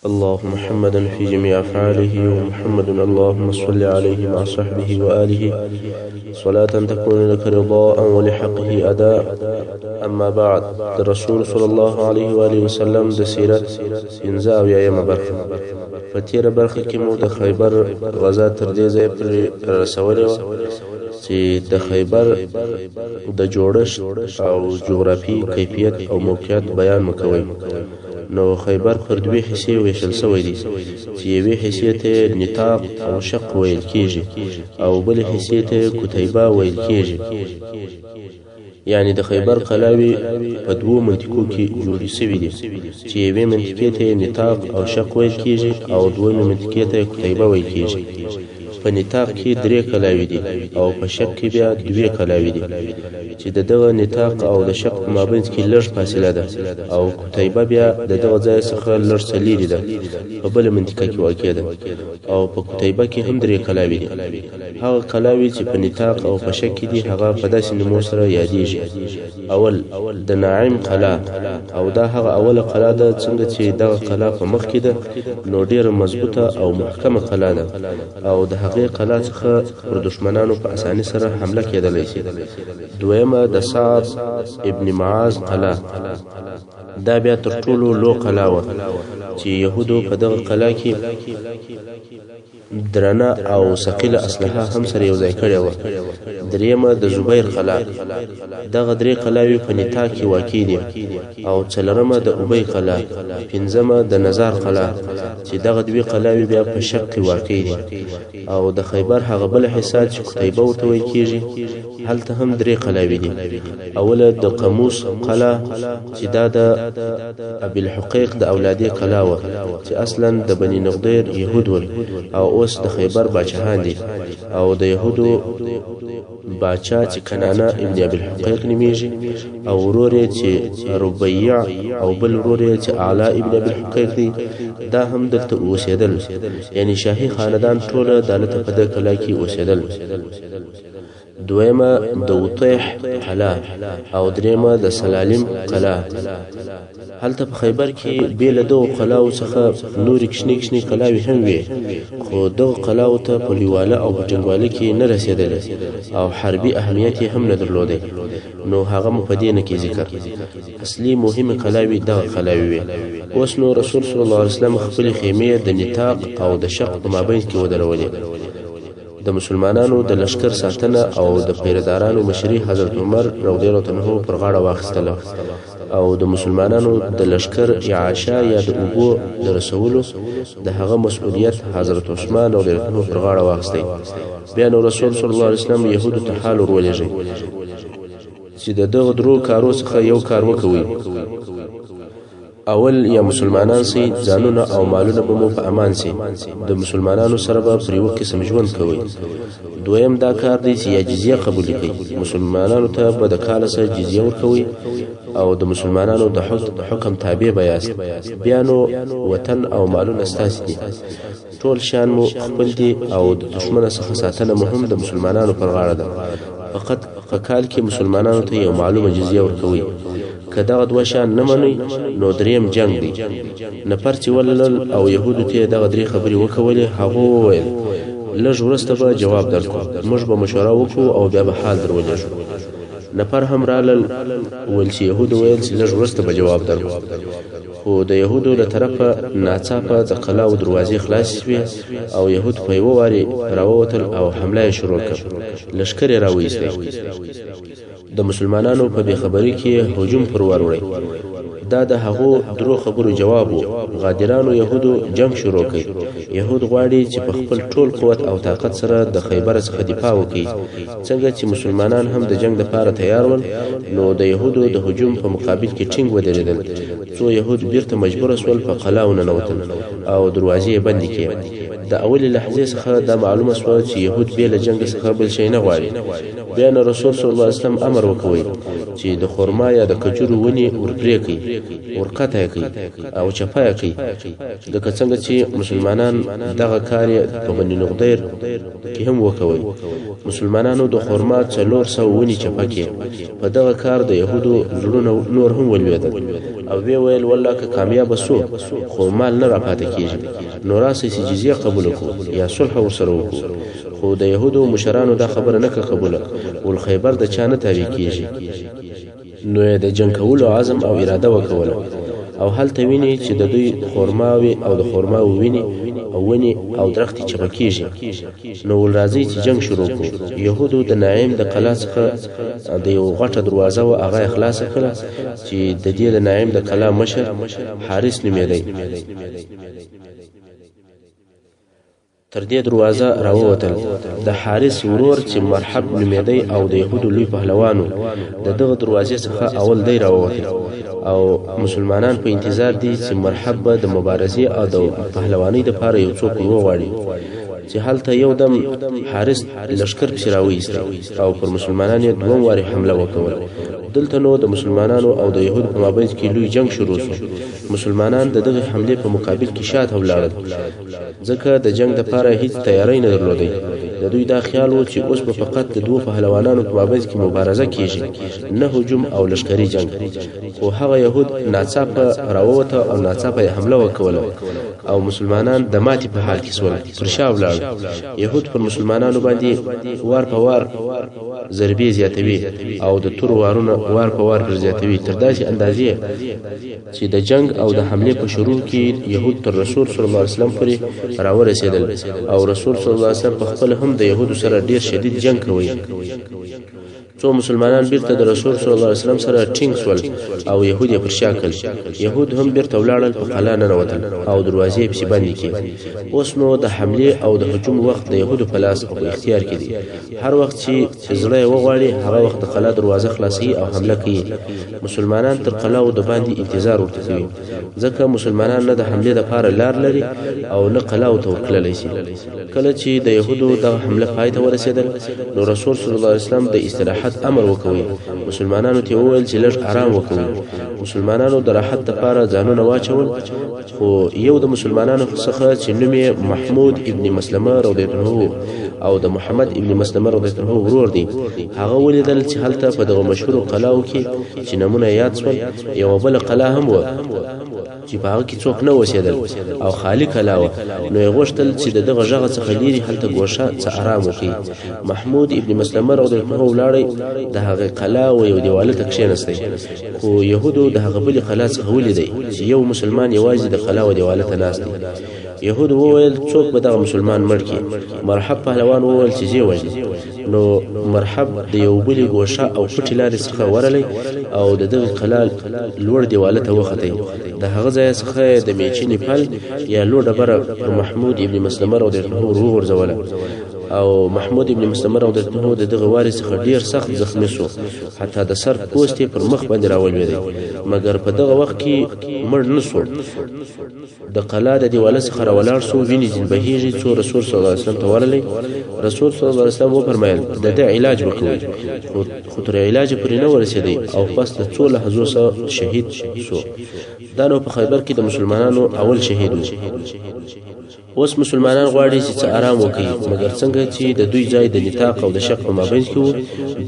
اللهم محمدا في جميع أفعاله ومحمد اللهم صل عليه مع صحبه وآله صلاة تكون لك رضاء ولحقه أداء. أما بعد، الرسول صلى الله عليه وآله وسلم د سیرت پنځه اویایمه برخه. په تېره برخه کې مو د خیبر غزا تر دې ځایه پورې رسولې وه چې د خیبر د جوړښت او جغرافي کیفیت او موقعیت بیان مکوئ. نو خیبر پر دوی حصې ویشل شوی دی چې یوې حصې ته نطاق او شق ویل کیږي او بلې حصې ته کتیبه ویل کیږي. یعنی د خیبر قلاوي په دوو منطقو کې جوړې شوي دي چې یوې منطقې ته نطاق او شق ویل کیږي او دویمې منطقې ته کتیبه ویل کیږي. په نطاق کې 3 کلاوي دي او په شق کې بیا 2 کلاوي دي چې د دغه نطاق او د شق په مابین کې لږ فاصله ده او کتیبه بیا د دغه ځای څخه لږ څه لرې ده، په بله منطقه کې واقع ده. او په کتیبه کې هم 3 کلاوي دي. هغه کلاوي چې په نطاق او په شق کې دي هغه په داسې نومو سره یادېږي. اول د ناعم قلا، او دا هغه اوله قلا ده څنګه چې دغه قلا په مخ کې ده نو ډېره مضبوطه او محکمه قلا ده او د هغې قلا څخه پر دشمنانو په اسانۍ سره حمله کېدلی شي. دویمه د سعد ابن معاذ قلا، دا بیا تر ټولو لو قلا وه چې یهودو په دغه قلا کې درنه او ثقیله اسلحه هم سره یو ځای کړې وه. دریمه د زبیر قلا، دغه 3 قلاوي په نطاق کې واقع دي. او څلورمه د ابی قلا، پنځمه د نزار قلا چې دغه 2 قلاوي بیا په شق کې واقع دي. او د خیبر هغه بل حصار چې کتیبه ورته ویل کیږي هلته هم 3 قلاوي دي. اوله د قموس قلا چې دا د ابي الحقيق د اولادي قلا وه چې اصلا د بني نضير يهود ول او اوس د خیبر باچهان دي. او د يهودو باچا چې کنانه ابن ابي الحقيق نومیږي او ورور یې چې ربيع او بل ورور یې چې اعلی ابن ابي الحقيق دی، دا هم دلته اوسېدل. یعنی شاهي خاندان ټوله دلته په دغه کلا کې اوسېدل. دویمه د وطیح قلا او دریمه د سلالم قلا. هلته په خیبر کې بیل دغه قلاو څخه نورې کشنې قلاوي هم وي، خو دغه قلاو ته په لیواله او په جنګوالي کې نه رسېدلې او حربي اهمیت یې هم نه درلودی. نو هغه مو په دې نه کې ذکر. اصلي مهمه قلاوي دغه قلاوي وي. اوس نو رسول صلی الله علیه وسلم خپل خیمې د نطاق او د شق په مابین کې ودرولې. د مسلمانانو د لشکر ساتنه او د پیردارانو مشري حضرت عمر رضی الله عنه پر غاړه واخیستله او د مسلمانانو د لشکر اعاشه یا د اوبو د رسولو د هغه مسؤلیت حضرت عثمان رضی الله عنه پر غاړه واخیستی. بیا نو رسول صلی الله علیه وسلم يهودو ته حال ورولېږي چې د دغه 3 کارو څخه یو کار وکوي. اول یا مسلمانان سي ځانونه او مالونه به مو په امان سي، د مسلمانانو سره به پر یو قسم ژوند کوي. دویم دا کار دی چې یا جزیه قبول کړي، مسلمانانو ته به د کال سره جزیه ورکوي او د مسلمانانو د حکم تابع به یاست. بیا نو وطن او مالونه ستاسو دي، ټول شان مو خپل دي او د دشمن څخه ساتنه مهم د مسلمانانو پر غاړه ده. فقط په کال کې مسلمانانو ته یو معلومه جزیه ورکوي. که دغه 2 شان نه منئ نو دریم جنگ دی. نفر چې ولل او يهودو ته دغه 3 خبرې وکولې، هغه وویل لږ وروسته به جواب درکو، موږ به مشوره وکړو او بیا به حال درولېږو. نفر هم رالل ویل چې يهودو ویل چې لږ وروسته به جواب درکو. خو د يهودو له طرفه ناڅاپه د قلاو دروازې خلاصې شوې او يهود په یوه وارې راووتل او حمله یې شروع کړه. لښکر یې راوایستی. د مسلمانانو په بې خبرۍ کې هجوم پر وروړی. دا د هغو 3 خبرو جواب و. غادرانو يهودو جنگ شروع کړي. يهود غواړي چې په خپل ټول قوت او طاقت سره د خیبر څخه دفاع وکړي. څنګه چې مسلمانان هم د جنگ لپاره تیار ول، نو د يهودو د هجوم په مقابل کې ټینګ ودرېدل. څو يهود بیرته مجبور شول په قلاو ننوتل او دروازې بندې کړې. د اولې لحظې څخه دا معلومه شوه چې يهود بې له جنګ څخه بل شی نه غواړي. بیا نو رسول صلی الله علیه وسلم امر وکوي چې د خرما یا د کجورو ونې ورپرې کړي ورقته کوي او چپه کوي لکه څنګه چې مسلمانان دغه کار په بني نغدیر کې هم وکوي مسلمانانو د خرما 400 ونی چپه کې په دغه کار د يهودو زړونه نور هم ولويدل او وی ویل والله که کامیاب سو خو مال نه راپاتې کیږي نو راسي چې جزيه قبول کو یا صلح ورسره وکړو خو د يهودو مشرانو دا خبره نه قبول ول خیبر د چانه تابع کیږي نو د جنگ کولو عزم او اراده وکوله او هلته ویني چې د دوی خرماوي او د خرماوي ویني او ونی او درختي چپکیږي نو ول راځي چې جنگ شروع کو يهودو د نعیم د قلا څخه د یو غټه دروازه او هغه خلاص کړه چې د دې د نعیم د قلا مشر حارث نومېدی تر دې دروازه راووتل د حارث ورور چې مرحب نومېدی او د يهودو لوی پهلوانو دغه دروازې څخه اول دی راووتل او مسلمانان په انتظار دي چې مرحب د مبارزې او د پهلوانۍ لپاره یو څوک وغواړي چې هلته یو دم حارث لشکر پسې راوایست او پر مسلمانانو دوه واري حمله وکړه دلته نو د مسلمانانو او د يهودو په مابينځ کې لوی جنگ شروع شو مسلمانان دغه حمله په مقابل کې شاته ولاړل ځکه د جنگ لپاره هیڅ تیاری نه درلودي د دوی دا خیال و چې اوس به فقط د دوه پهلوانانو په مابينځ کې مبارزه کیږي نه هجوم او لشکري جنگ خو هغه يهود ناڅاپه راووته او ناڅاپه حمله وکړه او مسلمانان د ماتي په حال کې سول پر شا ولاړ يهود پر مسلمانانو باندې وار په وار ضربې زیاتوي او د تور وارونه وار په وار زیاتوي تر داسې اندازې چې د جنگ او د حمله په شروع کې يهود تر رسول صلی الله علیه وسلم پورې راورسېدل او رسول صلی الله علیه وسلم په خپل هم د يهودو سره ډیر شدید جنگ کوي څو مسلمانان بیرته د رسول صلی الله علیه وسلم سره ټینګ سول او يهود یې پر شا کړل يهود هم بیرته ولاړل په قلا نه وروتل او دروازې په باندې کې اوس نو د حمله او د هجوم وخت د يهودو په لاس او اختیار کې دي هر وخت چې زړه وغواړي هغه وخت د قلا دروازه خلاصي او حمله کوي مسلمانان تر قلا او د باندې انتظار ورته کوي ځکه مسلمانان نه د حمله لپاره لار لري او نه قلا او توکل شي کله چې د يهودو د حمله پای ته ورسېدل نو رسول صلی الله علیه وسلم د استراحت امر وکوي مسلمانانو ته وویل چې لږ آرام وکوي مسلمانانو د راحت لپاره ځانونه واچول خو یو د مسلمانانو څخه چې نوم یې محمود ابن مسلمه رضی الله عنه او د محمد ابن مسلمه رضی الله عنه ورور دی هغه ولیدل چې هلته په دغه مشهور قلاو کې چې نمونه یاد شول یو بل قلا هم و چې په هغه کې څوک نه وسیدل او خالی کلاوه نو یې غوښتل چې دغه ژغه څخه لري هلته ګوشه څه آرام وکړي محمود ابن مسلمه رضی الله عنه ولاړی د هغه قلا او یو دیواله ته کښینستی خو يهودو د هغه بل قلا څخه ولیدي چې یو مسلمان یوازې د قلا او دیواله ته ناست دی يهود وویل څوک به دغه مسلمان مړ کړي مرحب پهلوان وویل چې زه وژنم نو مرحب د یو بل ګوشه او پټی لارې څخه ورلی او دغه قلا لوړ دیواله ته وختی د هغه ځای څخه د میچنې پل یا لوړ ډبره محمود ابن مسلمه رضی الله عنه ورغورځوله او محمود ابن مسلمه رضی الله عنه دغه واري څخه ډیر سخت زخمی شو حتی د سر پوستې پر مخ باندې راولوي مګر په دغه وخت کې مړ نه شو د قلا د دیواله څخه راولاړ شو ویني ځین بهیږي څو رسول صلی الله علیه وسلم ته ورلی رسول صلی الله علیه وسلم وفرمایل د دې علاج وکړو خو تر علاج پرې نه ورسېدی او پس د څو لحظو سره شهید شو دا نو په خیبر کې د مسلمانانو اول شهید و اوس مسلمانان غواړي چې آرام وکړي مګر څنګه چې د دوی ځای د نطاق او د شق په مابین کې وو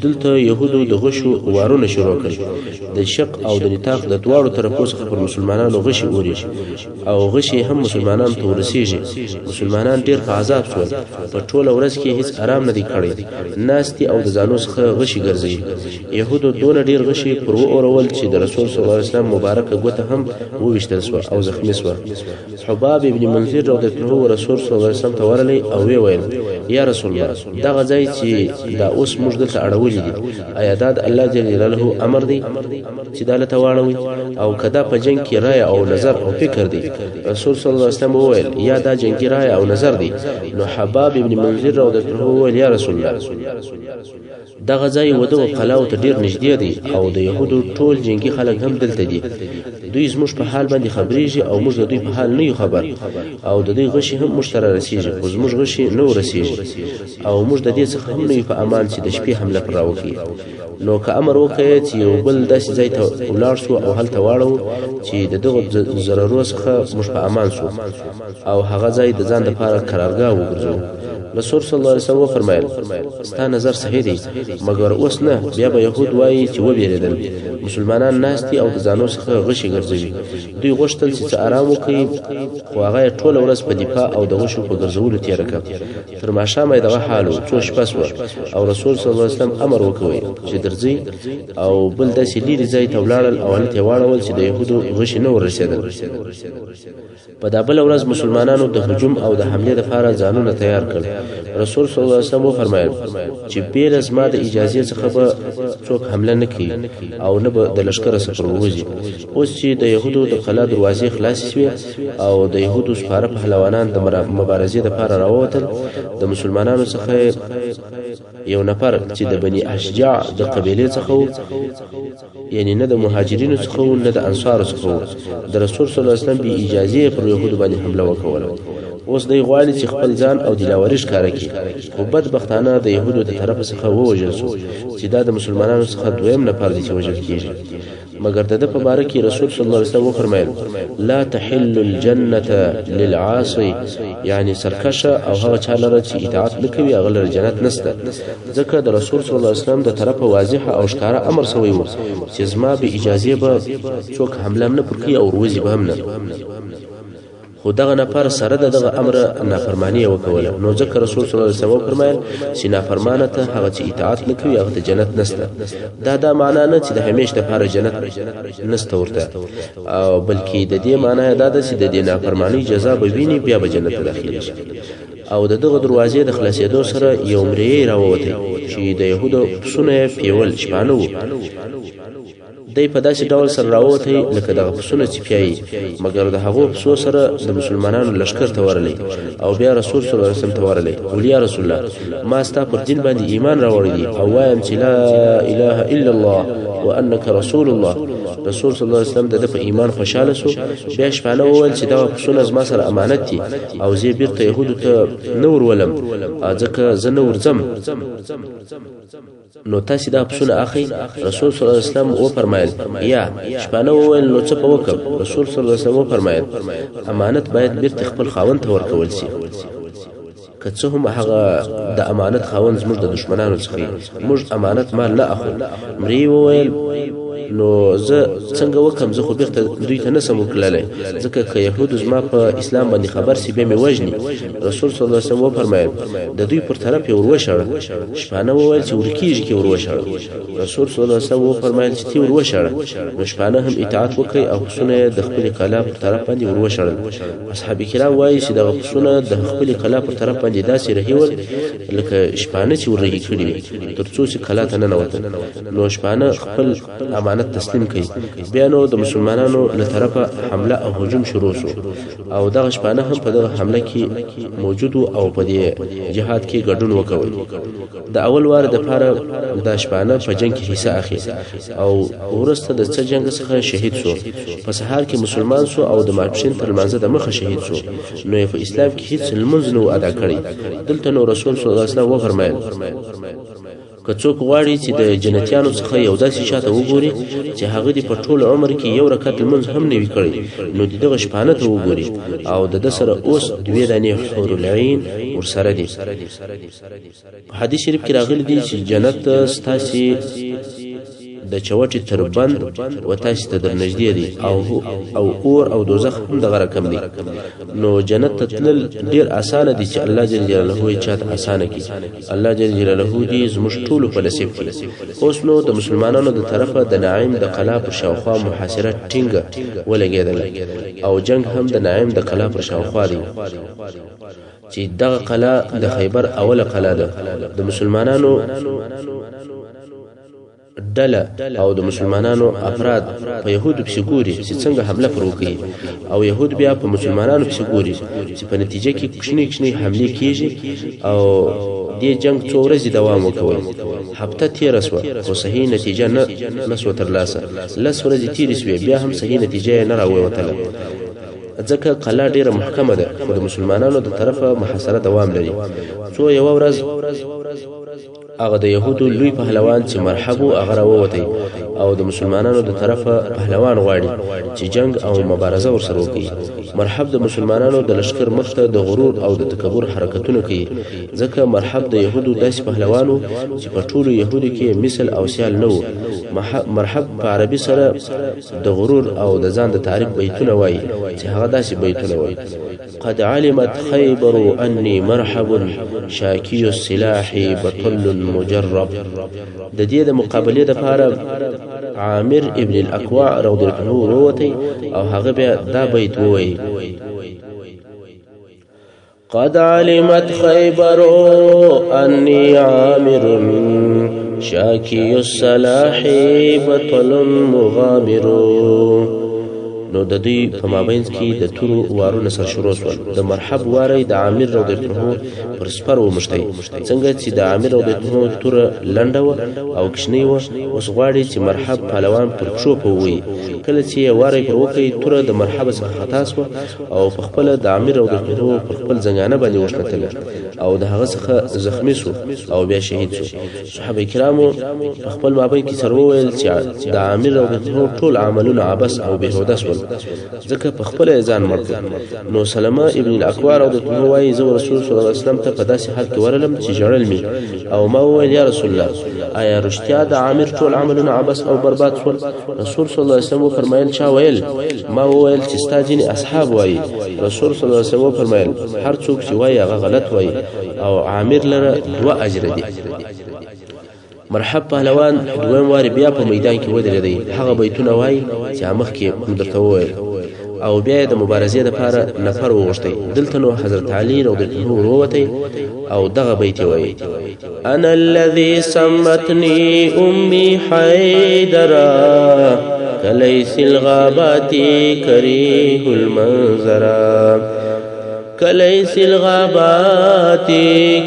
دلته يهودو د غشو وارونه شروع کړل د شق او د نطاق د دواړو طرفو څخه پر مسلمانانو غشي اوري او غشي هم مسلمانانو ته ورسیږي مسلمانان ډیر په عذاب شول په ټوله ورځ کې هیڅ آرام نه دی کړی ناستي او د ځانو څخه غشي ګرځي يهودو دون ډیر غشي پر اورول چې د رسول صلی الله علیه وسلم مبارک ګوته هم وويشتل شو او زخمی شو حباب ابن منذر رضی الله عنه رسول صلی الله علیه وسلم ته ورلی او وی ویل یا رسول الله دغه ځای چې دا اوس موږ دلته اړولې دي آیا دا د الله جل جلاله امر دی چې دالته واړوي او کدا په جنگ کې رائے او نظر او فکر دی رسول صلی الله علیه وسلم ویل یا دا جنگي رائے او نظر دی نو حباب ابن منذر رضی الله عنه ویل یا رسول الله دغه ځای ودو قلاو ته ډیر نږدې دی او د يهودو ټول جنگي خلک هم دلته دي دوی زموږ په حال باندې خبريږي او موږ د دوی په حال نه یو خبر او د دوی غشي هم مشترک رسیږي خو زموږ غشي نه ورسیږي او موږ د دې څخه هم نه په امان چې د شپې حمله پر راوکړي نو که امر وکړي چې یو بل داسې ځای ته ولاړ شو او هلته واړو چې د دغه ضررو څخه موږ په امان شو او هغه ځای د ځان لپاره قرارګاه وګرځو رسول صلی الله علیه وسلم وفرمایل ستا نظر صحیح دی مګر اوس نه بیا به يهود وایي چې وبېرېدل مسلمانان ناستي او د ځانو څخه غشي ګرځوي دوی غوښتل چې آرام وکړي خو هغه ټوله ورځ په دفاع او د غشو په ګرځولو تېره کړه تر ماښامه دغه حال و څو شپه شوه او رسول صلی الله علیه وسلم امر وکړي چې درځئ او بل داسې لیرې ځای ته ولاړل او هلته یې واړول چې د یهودو غشي نه ورسېدل په دا بله ورځ مسلمانانو د هجوم او د حملې دپاره ځانونه تیار کړل رسول صلی الله علیه وسلم وفرمایل چې بېله زما د اجازې څخه به څوک حمله نه کوي او نه به د لښکره سفر ووځي اوس چې د یهودو د قلا دروازې خلاصې شوې او د یهودو سپاره پهلوانان د مبارزې دپاره راووتل د مسلمانانو څخه یو نفر چې د بني اشجاع د قبیلې څخه و یعنی نه د مهاجرینو څخه و نه د انصارو څخه و د رسول صلی الله علیه وسلم بې اجازې پر یهودو باندې حمله وکوله اوس دی غواړي چې خپل ځان او دلاوري ښکاره کړي خو بدبختانه د یهودو د طرفه څخه ووژل شو چې دا د مسلمانانو څخه دویم نفر دی چې وژل کېږي مګر د ده په باره کې رسول صلی الله علیه وسلم وفرمایل لا تحل الجنة للعاصي یعنی سرکشه او هغه چا لره چې اطاعت نه کوي هغه لره جنت نشته ځکه د رسول صلی الله علیه وسلم د طرفه واضحه او ښکاره امر سوی و چې زما به اجازې به څوک حمله نه پر کوي او وروځي به هم نه خو دغه نفر سره دغه امر نافرمانی وکوله نو ځکه رسول صلی الله علیه وسلم فرمایل چې نافرمانه ته هغه چې اطاعت نه کوي هغه ته جنت نشته دا معنا نه چې د همیشه لپاره جنت نشته ورته او بلکې د دې معنا دا ده چې د دې نافرمانی جزا به ویني بیا به جنت ته داخلي شي او دغه دروازې د خلاصېدو سره یو مریی راووتی چې د یهودو پسونه پیول شپانه وو دی په داسې ډول سره راووتی لکه دغه پسونه چې پیایي مګر د هغو پسو سره د مسلمانانو لښکر ته ورلی او بیا رسول صلی الله علیه وسلم ته ورلی ویل یا رسول الله ما ستا پر دین باندې ایمان راوړی دی او وایم چې لا اله الا الله وانک رسول الله رسول صلی الله علیه وسلم د په ایمان خوشاله شو بیا شپانه وویل چې دا پسونه زما سره امانت دي او زه بیرته یهودو ته نه ورولم ځکه زه نه ورځم نو تاسو دا پسونه اخی رسول صلی الله علیه وسلم وفرمایل یا شپانه وویل نو څه په وکم رسول صلی الله علیه وسلم وفرمایل امانت باید بیرته خپل خاوند ته ورکول شي که څه هم هغه د امانت خاوند زموږ د دشمنانو څخه موږ امانت مال نه اخلو مری وویل نو زه څنګه وکم زه خو بیرته دوی ته نسم وکړلی ځکه که یهودو زما په اسلام باندې خبر سي بیا مې وژني رسول صلی الله علیه وسلم وفرمایل د دوی پر طرف یې وروشړه شپانه وویل چې ورکېږي کې وروشړه رسول صلی الله علیه وسلم وفرمایل چې تی وروشړه نو شپانه هم اطاعت وکړي او پسونه یې د خپلې قلا پر طرف باندې وروشړل اصحاب کرام وایي چې دغه پسونه د خپلې قلا پر طرف باندې داسې رهیول لکه شپانه چې وررهي کړي وي تر څو چې قلا ته ننوتل نو شپانه خپل امانت تسلیم کړي بیا نو د مسلمانانو له طرفه حمله او هجوم شروع شو او دغه شپانه هم په دغه حمله کې موجود او په دې جهاد کې ګډون وکول د اول وار د لپاره د شپانه په جنگ کې حصہ اخی او ورسته د څه جنگ څخه شهید شو په سهار کې مسلمان شو او د ماپښین تر منځه د مخه شهید شو نو په اسلام کې هیڅ لمونځ نه ادا کړی دلته نو رسول صلی الله علیه وسلم وفرمایل که څوک غواړي چې د جنتیانو څخه یو داسې شاته وګوري چې هغه د په ټول عمر کې یو رکعت لمونځ هم نه وي کړی نو دغه شپانه ته وګوري او د سره اوس دوی دانې حور العين ورسره دي په حدیث شریف کې راغلی دی چې جنت ستاسي د چوټي تربند و تاسو ته درنږدې دي او اور او دوزخ هم دغه رقم دي نو جنت ته تلل ډیر اسانه دي چې الله جل جلاله یې چاته اسانه کړي الله جل جلاله دې زموږ ټول په نصیب کړي اوس نو د مسلمانانو د طرفه د نعیم د قلا پر شاوخوا محاصره ټینګه ولګېدل او جنگ هم د نعیم د قلا پر شاوخوا دی چې دغه قلا د خیبر اوله قلا ده د مسلمانانو ډله او د مسلمانانو افراد په يهودو پسې ګوري چې څنګه حمله پر وکړي او يهود بیا په مسلمانانو پسې ګوري چې په نتیجه کې کښنی حمله کیږي او دې جنگ څو ورځې دوام وکوي هفته تیره شوه خو صحیح نتیجه نه شوه ترلاسه لس ورځې تیرې شوې بیا هم صحیح نتیجه نه راووتله ځکه قلعه ډیره محکمه ده خو د مسلمانانو د طرفه محاصره دوام لري. څو یو ورځ هغه د يهودو لوی پهلوان چې مرحب هغه راووتی او د مسلمانانو د طرفه پهلوان غواړي چې جنگ او مبارزه ورسره وکړي. مرحب د مسلمانانو د لشکر مخته د غرور او د تکبر حرکتونه کوي ځکه مرحب د يهودو داسې پهلوانو چې په ټولو يهودو کې مثل او سیال نه وو. مرحب په عربي سره د غرور او د ځان د تعریف بیتونه وایي چې هغه داسې بیتونه وایي: قد علمت خيبر اني مرحب شاكي السلاح بطل مجرب. د دې د مقابله د لپاره عامر ابن الاکوع رضی الله عنه وروتی او هغه بیا دا بیت وایي: قد علمت خيبر اني عامر شاكي السلاح بطل مغامر. نو د دوی په مابینځ کې د تورو وارونه سر شروع شول. د مرحب واری د عامر رضی الله عنه پر سپر ومشتي څنګه چې د عامر رضی الله عنه توره لنډه او کشنی و اوس غواړي چې مرحب پهلوان پر پښو پوي. کله چې واری پر وکي توره د مرحب څخه خطا شو او په خپل د عامر رضی الله عنه پر خپل زنګانه باندې وشتل او د هغه څخه زخمی شو او بیا شهید شو. صحابه کرامو په خپل مابین کې سره وویل چې د عامر رضی الله عنه ټول عملونه عبث او بهوده شول ځکه په خپل ځان مړ. نو سلمہ ابن الاکوع رضی الله عنه وايي: زه رسول صلی الله علیه وسلم ته په داسې حال کې ورلم چې جړل می او ما وویل: یا رسول الله، آیا رښتیا د عامر ټول عملونه عبث او برباد شول؟ رسول صلی الله علیه وسلم فرمایل: چا ویل؟ ما وویل چې ستا ځینې اصحاب وایي. رسول صلی الله علیه وسلم فرمایل: هر څوک چې وایي هغه غلط وایي او عامر لره 2 اجر دي. مرحب پهلوان دویم واری بیا په میدان کې ودرېدی. هغه بیتونه وایي چې مخکې درته وویل او بیا د مبارزې لپاره نفر وغوښتی. دلته نو حضرت علي رضی الله عنه وروتی او دغه بیت وایي: انا الذي سمتني امي حيدرا كليس الغابات كريه المنظرا كليس الغابات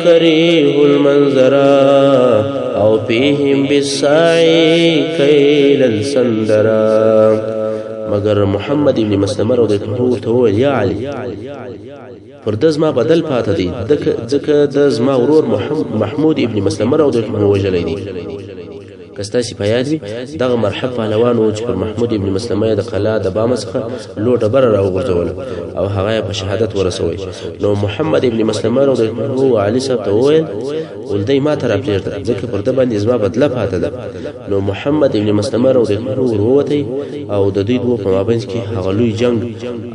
كريه المنظرا او فيهم بالسعي كيل السندرا. مگر محمد ابن مسلمه رضی الله عنه ته ویل: یا علي، پر د زما بدل پاته دی ځکه د زما ورور محمود ابن مسلمه رضی الله عنه وجلی دی. کستاسي په یاد وي دغه مرحب پهلوان چې پر محمود ابن مسلمه د قلعه د بام څخه لوټه بر راوغورځول او هغه په شهادت ورسوي. نو محمد ابن مسلمه رضی الله عنه علي صاحب ته وویل: ولدی ما ته راپرېږده ځکه پر د باندې زما بدله پاته ده. نو محمد ابن مسلمه رضی الله عنه وروتی او د دوی دوه په مابینځ کې هغه لوی جنگ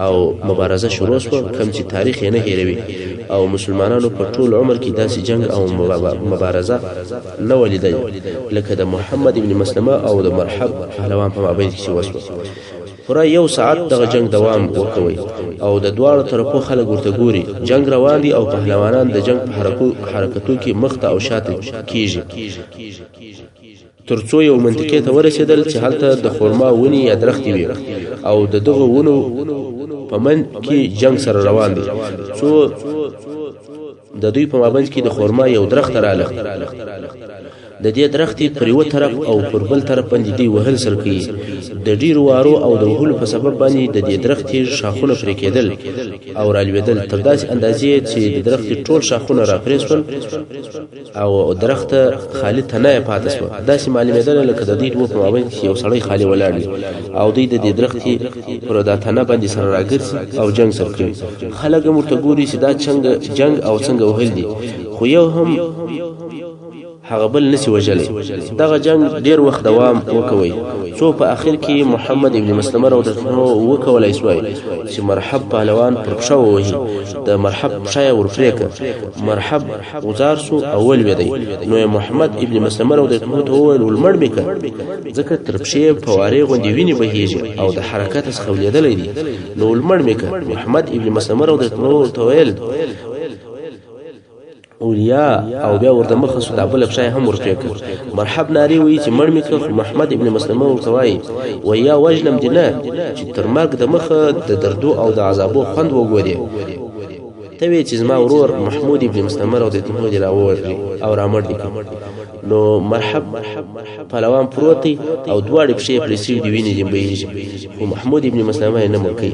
او مبارزه شروع شوه کوم چې تاریخ یې نه هېروي او مسلمانانو په ټول عمر کې داسې جنگ او مبارزه نه ولیدل لکه د محمد ابن مسلمه او د مرحب پهلوان په مابینځ کې وشوه. پوره 1 ساعت دغه جنگ دوام وکوي او د دواړو طرفو خلک ورته ګوري. جنگ روان دي او پهلوانان د جنگ په حرکتو کې مخته او شاته کیږي ترڅو یو منطقه ته ورسېدل چې هلته د خرما ونی یا درختي وي او د دغه ونو په من کې جنگ سره روان دي. څو د دوی په مابینځ کې د خرما یو درخت رااله. د دې درختي پر یو طرف او پر بل طرف باندې دی وهل سر کوي. د ډیرو وارو او د وهلو په سبب باندې د دې درختي شاخونه پرې کېدل او رالوېدل تر داسې اندازې چې د درختي ټول شاخونه را پرې شول او درخت خالی تنه پاتې شو. داسې معلومېدل لکه د دې دوه په مابین کې یو سړی خالی ولاړ دی او دوی د دې درختي پر د تنه باندې سره راګرځي او جنگ سر کوي. خلک مرته ګوري چې دا جنگ او څنګه وهل دي خو یو هم هغه بل نسی وجلی. دغه جنگ ډیر وخت دوام وکوي څو په اخر کې محمد ابن مسلمه رضی الله عنه وکولای شوی چې مرحب پهلوان پر پښه ووهي. د مرحب پښه ورفریکه مرحب وزار سو اول ودی. نو محمد ابن مسلمه رضی الله عنه وویل: ولمړ میکه ځکه تر پښې په واره غوندې ویني بهیږي او د حرکت څخه ولیدلې دي. نو ولمړ میکه محمد ابن مسلمه رضی الله عنه وویل: اولیا او بیا ورته مخه سو د ابل بشای هم ورته مرحب ناری وی چې مړ میکه محمد ابن مسلمه ورته وای ویا وجنم دینه چې تر مرګ د مخه د دردو او د عذابو خوند وګوري. ته وی چې زما ورور محمود ابن مسلمه رضی الله عنه راوړي او رامړ دي. نو مرحب پهلوان پروتي او دواړي پښې پرې سي دی ویني دی بهیږي خو محمود ابن مسلمه نه مړ کړي.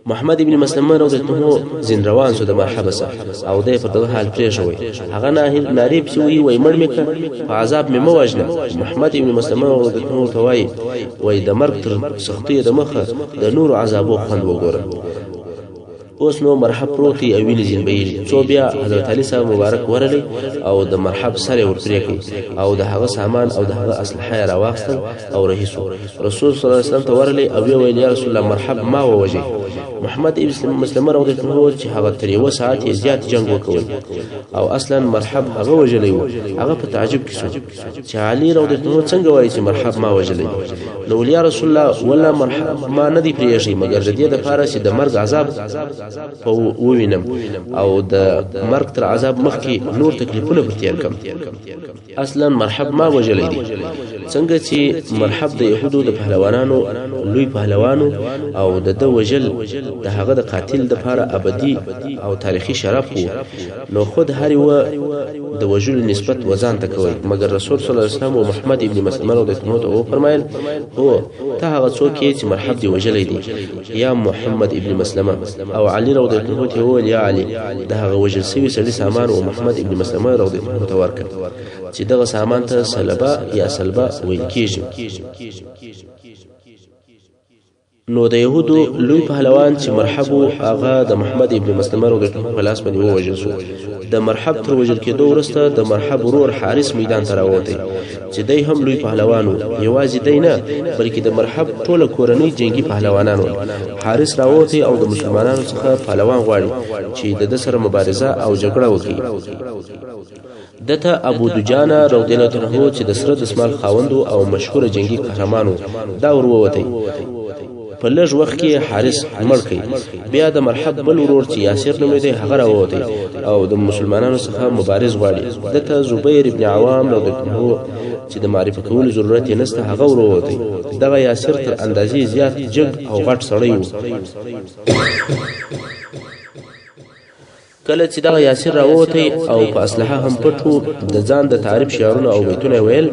محمد ابن مسلمه رضی الله عنه زین روان سو د مرحبا سره او د پر دغه حال پریښوي هغه ناری پسوي وای مړ مې په عذاب مې موجنه محمد ابن مسلمه رضی الله عنه توای وای د مرګ تر سختي د مخه د نور عذابو خوند وګوره اوس نو مرحب پروتي او ویني زین بیل څو بیا حضرت علي صاحب مبارک ورلی او د مرحب سره ورپریکي او د هغه سامان او د هغه اسلحه راواخستل او رهیسو رسول صلی الله علیه وسلم ته ورلی او ویل یا رسول الله مرحب ما ووجه محمد ابن مسلمه رضی الله عنه چې هغه تر یو ساعت زیات جنگ وکول او اصلا مرحب هغه وجلی و هغه په تعجب کې شو چې علي رضی الله عنه څنګه وایي چې مرحب ما وجلی نو یا رسول الله ولا مرحب ما ندی پریږي مګر د دې لپاره چې د مرګ عذاب په ووینم او د مرګ تر عذاب مخکې نور تکلیفونه پر تیر کم اصلا مرحب ما وجلی دي څنګه چې مرحب د يهودو د پهلوانانو لوی پهلوانو او د وجل د هغه د قاتل د لپاره ابدي او تاریخي شرف وو نو خود هر یو د وجل نسبت وزن تکوي مګر رسول صلی الله علیه وسلم او محمد ابن مسلمه رضی الله عنه او فرمایل هو ته هغه څوک چې مرحب دی وجلی دي یا محمد ابن مسلمه او علي رضی الله عنه هو یا علي د هغه وجل سوي سړي سامان او محمد ابن مسلمه رضی الله عنه ورکړ چې دغه سامان ته سلبا یا سلبا ویل کیږي نو د يهودو لوی پهلوان چې مرحب هغه د محمد ابن مسلمه رضی الله عنه په لاس باندې ووجل شو د مرحب تر وجل کېدو وروسته د مرحب ورور حارث میدان ته راووتی چې دی هم لوی پهلوانو یوازې دی نه بلکې د مرحب ټوله کورنۍ جنگي پهلوانانو حارث راووتی او د مسلمانانو څخه پهلوان غواړي چې د سره مبارزه او جګړه وکړي دته ابو دجانه رضی الله عنه چې د سره دسمال خاوندو او مشهور جنگي قهرمانو دا ورووتی په لږ وخت کې حارث مړ کړ بیا د مرحب بل ورور چې یاسر نوم دی هغه راووتی او د مسلمانانو څخه مبارز غواړي دته زبیر ابن عوام رضی الله عنه چې د معرفت کولو ضرورت یې نسته هغه ورووتی دغه یاسر تر اندازې زیات جګ او غټ سړی و کله چې دغه یاسر راووتی او په اسلحه هم پټو د ځان د تعریف شعارونه او بیتونه ویل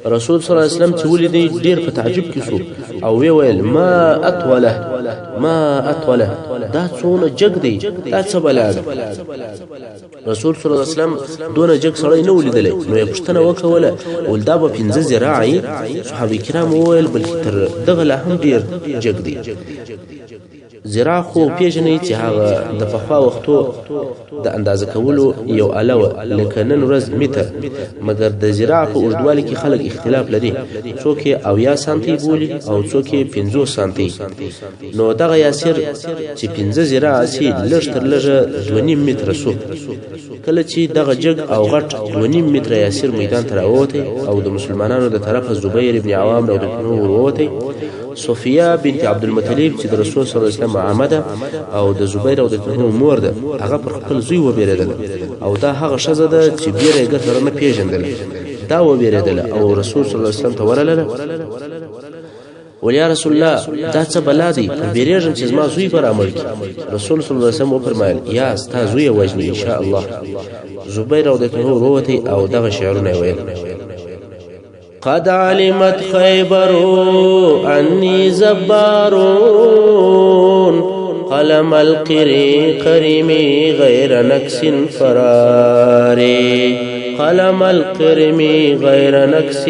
رسول صلی الله علیه وسلم چې ولیدي ډیر په تعجب کې شو او ویل ما اطوله دا څونه جګ دی دا څه بلا ده رسول صلی الله علیه وسلم دونه جګ سړی نه ولیدلی نو یې پوښتنه وکوله ول دا به 15 ذراعي صحابه کرام وویل بلکې تر دغه لا هم ډیر جګ دی زراع خو پیژنې چې هغه د پخوا وختو د اندازه کولو یو آله لکه نن ورځ متر مګر د زراع په اوږدوالي کې خلک اختلاف لري څوک یې 70 سانتي بولي او څوک یې 50 سانتي نو دغه یاسر چې 15 زراع سي لږ تر لږه 2.5 متره سو کله چې دغه جګ او غټ 2.5 متره یاسر میدان ته راووتی او د مسلمانانو د طرفه زبیر ابن عوام رضی الله عنه ورووتی صفیه بنت عبد المطلب چې د رسول صلی الله علیه وسلم عمده او د زبیر رضی الله عنه مور ده هغه پر خپل زوی وبېریدل او دا هغه شزه ده چې بیره ګټره نه پیژندل دا وبېریدل او رسول صلی الله علیه وسلم ته ورلله ولیا رسول الله دا څه بلا دی بیرېږم چې زما زوی پر عمل کی رسول صلی الله علیه وسلم فرمایل یا ستا زوی وجنی ان شاء الله زبیر رضی الله عنه وروته او دغه شعرونه ویل قد علمت خيبر عني زبارون قلم القريم غير نكس فراري قلم القرم غير نكس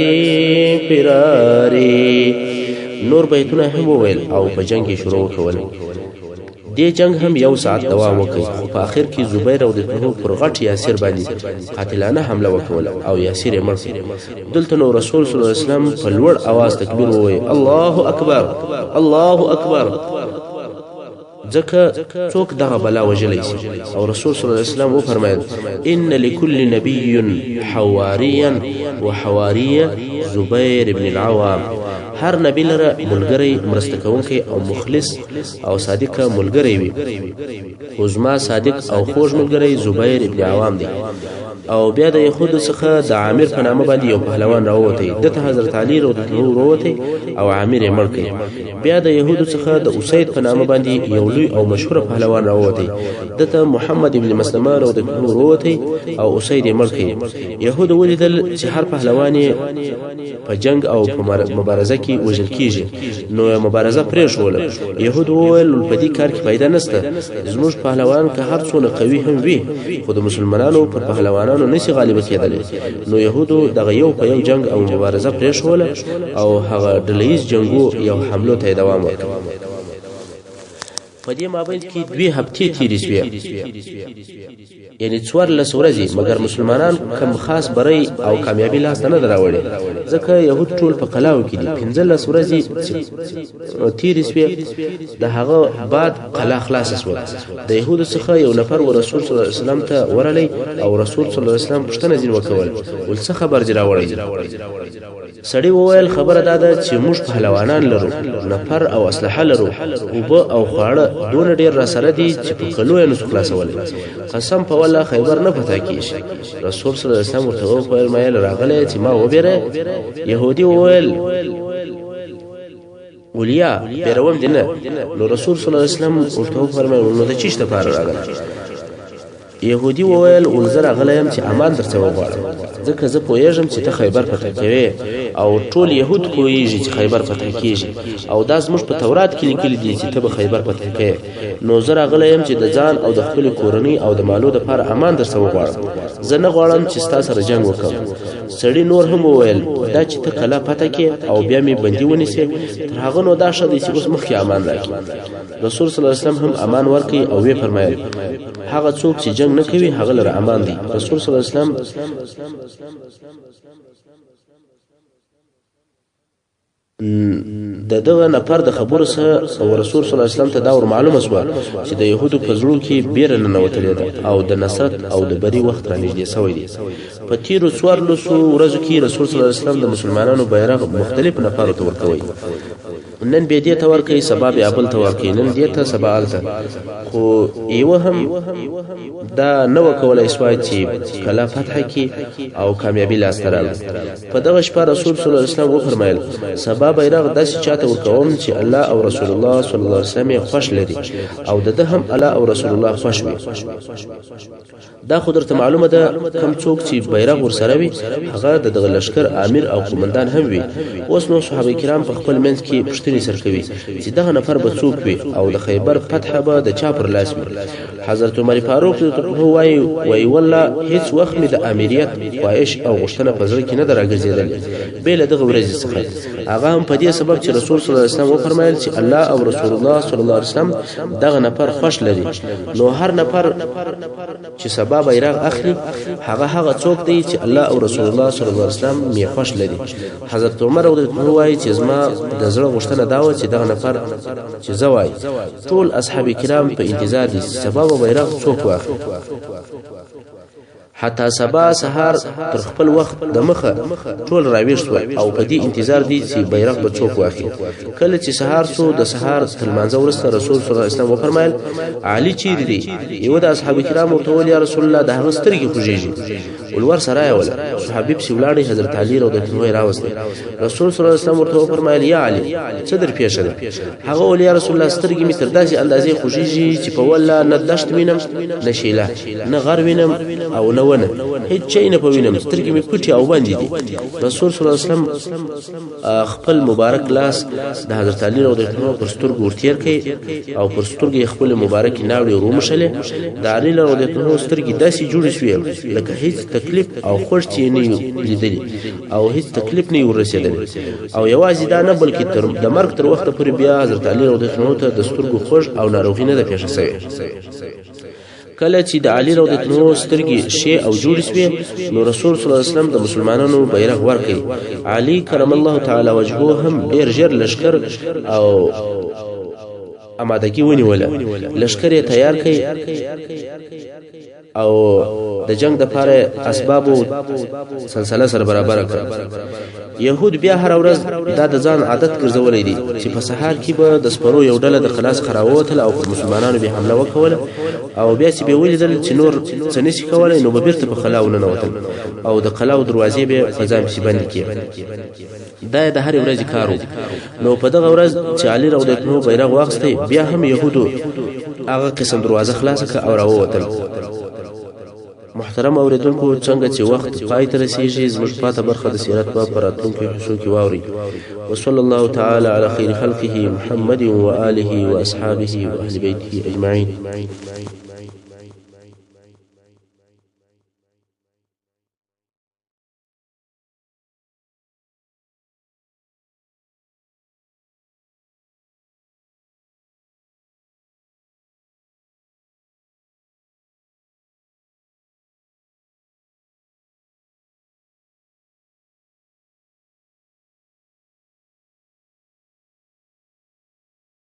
فراري نور بیتونه هم وویل او په جنگ شروع کول دې جنگ هم یو ساعت دوام وکړ خو په اخر کې زبیر رضی الله عنه پر غټ یاسر باندې قاتلانه حمله وکول او یاسر یې مړ دلته نو رسول صلی الله علیه وسلم په لوړ आवाज تکبیر وویل الله اکبر الله اکبر ځکه څوک دغه بلا وجلی او رسول صلی الله علیه وسلم فرمایل ان لكل نبي حواريا وحواريه زبير بن العوام هر نبی لره ملګری مرسته کوونکی او مخلص او صادق ملګری وي خو زما صادق او خوږ ملګری زبیر ابن عوام دی او بیا د يهود څخه د عامر په نامه باندې یو پهلوان راووتی دته حضرت علي رضی الله عنه وروته او عامر یې مړ کړ بیا د يهود څخه د اسید په نامه باندې یو لوی او مشهور پهلوان راووتی دته محمد ابن مسلمه رضی الله عنه وروته او اسید یې مړ کړ يهود ولیدل چې هر پهلوان په جنگ او په مبارزه کې وژل کیږي نو مبارزه پرې شوله يهود وویل په دې کار کې فائدہ نشته زموږ پهلوان که هر څونه قوي هم وي خو د مسلمانانو پر پهلوانانو نشي غالب کېدلی نو يهودو دغه یو په یو جنگ او مبارزه پرې شوله او هغه ډلهیز جنگو یو حمله ته دوام ورکړ په دې مابین کې 2 هفتې تیرې شوې یعنی 14 ورځې مګر مسلمانان کم خاص بری او کامیابی لاس نه دراوړي ځکه يهود ټول په قلاو کې دي 15 ورځې تیرې شوې د هغه بعد قلا خلاص شو د يهود څخه یو نفر رسول صلی الله علیه وسلم ته ورلې او رسول صلی الله علیه وسلم پښتنه ځین وکول ول څه خبر جراوړي سړی وویل خبره ده چې موږ پهلوانان لرو نفر او اسلحه لرو او خواړه دون ډیر را سره دي چې په کلو یې نو خلاصول قسم په والله خیبر نه پتا کیږي رسول صلی الله علیه وسلم ورته وویل مې راغله چې ما وبره يهودي وویل ولیا بیروم دینه نو رسول صلی الله علیه وسلم ورته فرمایي نو د چیشته پار راغله يهودي وویل ولزر غلیم چې امان درته وغواړم ځکه زه پوهیږم چې ته خیبر فتح کوي او ټول يهود پوهیږي چې خیبر فتح کیږي او دا زموږ په تورات کې لیکل دي چې ته به خیبر فتح کوي نو زه غلیم چې د ځان او د خپل کورنۍ او د مالو د پر امان درته وغواړم زه نه غواړم چې تاسو سره جنگ وکړم سړی نور هم وویل دا چې ته کله فتح کې او بیا می بندي ونیسي تر هغه نو دا شې چې اوس مخکې امان راکړي رسول صلی الله علیه وسلم هم امان ورکړي او وی فرمایل هغه څوک چې جنگ نه کوي هغه لره امان دي رسول صلی الله علیه وسلم دغه نفر د خبرو سره او رسول صلی الله علیه وسلم ته دا ور معلومه شو چې د يهودو په زړه کې بیره نه وتلې ده او د نصرت او د بری وخت را نږدې شوی دی په تیرو 14 ورځو کې رسول صلی الله علیه وسلم د مسلمانانو بیرغ مختلف نفرو ته ورکوي نن به دې ته ورکوي سبب ابل ته ورکوي نن دې ته سبا الته خو ایوه هم دا نو کولای شوی چې کله فتح کی او کامیابی لاس تراله په دغه شپه رسول صلی الله علیه وسلم وفرمایل سبا بیرغ داسې چاته ورکوم چې الله او رسول الله صلی الله علیه وسلم خوش لري او د هم الله او رسول الله خوش وي دا خو درته معلومه ده کم څوک چې بیرغ ورسره وي هغه د دغه لشکر امیر او قومندان هم وي اوس نو صحابه کرام په خپل منځ کې پښتني سر کوي چې دغه نفر به څوک وي او د خیبر فتح به د چا پر لاس وي حضرت عمر فاروق هو وای والله هیڅ وخت د امریت خواهش او غوښتنه په ځل کې نه درګرځیدل بیل دغه ورځ څخه هغه هم په دې سبب چې رسول صلی الله علیه وسلم وفرمایل چې الله او رسول الله صلی الله علیه وسلم دغه نفر خوش لري نو هر نفر چې سبب بیرغ اخلي هغه څوک دی چې الله او رسول الله صلی الله علیه وسلم می خوش لري حضرت عمر وایي چې زما د زړه غوښتنه دا و چې دغه نفر چې زوای ټول اصحاب کرام په انتظار دي سبب بیرغ څوک واخلي حتی سبا سحر تر خپل وخت د مخه ټول راويش او په دې انتظار دي چې بیرغ به څوک واخلي کله چې سحر سو د سحر تل منځ ورسته رسول صلی الله علیه وسلم وفرمایل علي چیرې دی یو د اصحاب کرام ورته ویل یا رسول الله د هغه سترګې خوږيږي ولور سره ولا صحابي په ولاړی حضرت علي رضی الله عنه راوستي رسول صلی الله علیه وسلم ورته وفرمایل یا علي څه در پیښه ده هغه ول یا رسول الله سترګې می تر داسې اندازې خوږيږي چې په ولا نه دشت وینم نه شیله نه غر وینم او نه ونه هیڅ چي نه پوینم سترګې می پټي او باندې دي رسول صلی الله علیه وسلم خپل مبارک لاس د حضرت علي رضی الله عنه پر سترګو ورتیر کړي او پر سترګې خپل مبارک ناوړي رومشله د علي رضی الله عنه سترګې داسې جوړې شوې لکه هیڅ تکلیف او خوش چي نه لیدلې او هیڅ تکلیف نه ورسېدل او یوازې دا نه بلکې د مرګ تر وخت پورې بیا حضرت علي رضی الله عنه ته د سترګو خوش او ناروغي نه ده پیښه شوې کله چې د علي رضی الله عنه سترګې شی او جوړ شوې نو رسول صلی الله علیه وسلم د مسلمانانو بیرغ ورکړي علي کرم الله تعالی وجهه هم ډیر ژر لشکر او امادګي ونیوله لشکر یې تیار کړي او د جنگ د پاره اسباب سلسله سره برابر کړ يهود بیا هر ورځ دا د ځان عادت ګرځولې دي چې په سحر کې به د سپرو یو ډله د خلاص خراوتل او پر مسلمانانو به حمله وکوله او بیا چې به ولیدل چې نور څه نشي کولای نو به بیرته په خلاونه نوتل او د قلاو دروازې به فضا مشي بند کړي دا د هر ورځ کارو نو په دغه ورځ چې علي رضی الله عنه بیرغ واخیسته بیا هم يهودو هغه قسم دروازه خلاصه او راووتل محترم اوریدونکو څنګه چې وخت پای ته رسیږي زموږ پاته برخه د سیرت باب پر راتلونکو حصو کې واوري وصلی الله تعالی علی خیر خلقه محمد و آله و اصحابه و اهل بیته اجمعین.